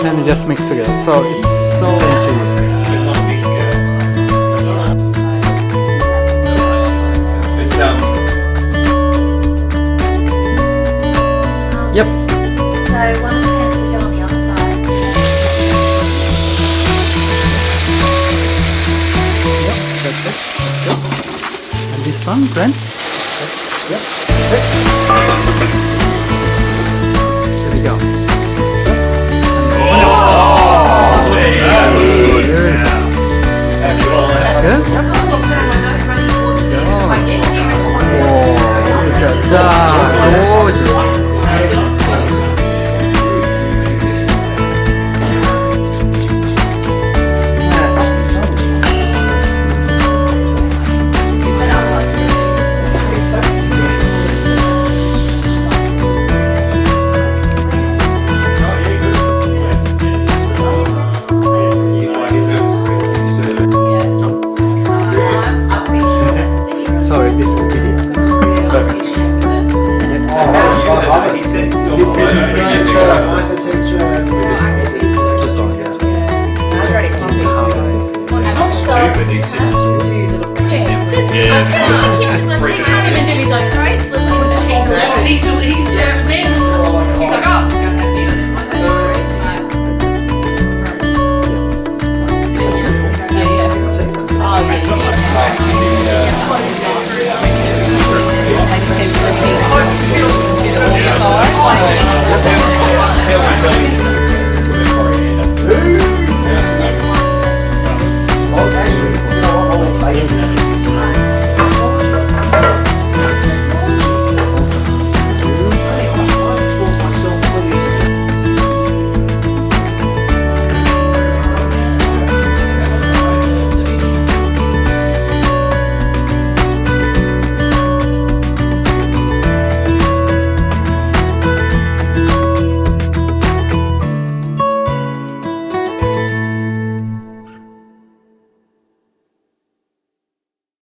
then just mix together. So it's so chewy. Yep. So one of the pens will go on the other side. Yep, that's it. And this one, Brent? Yep. There we go. That's good. Look at that. Gorgeous. Sorry, this is video.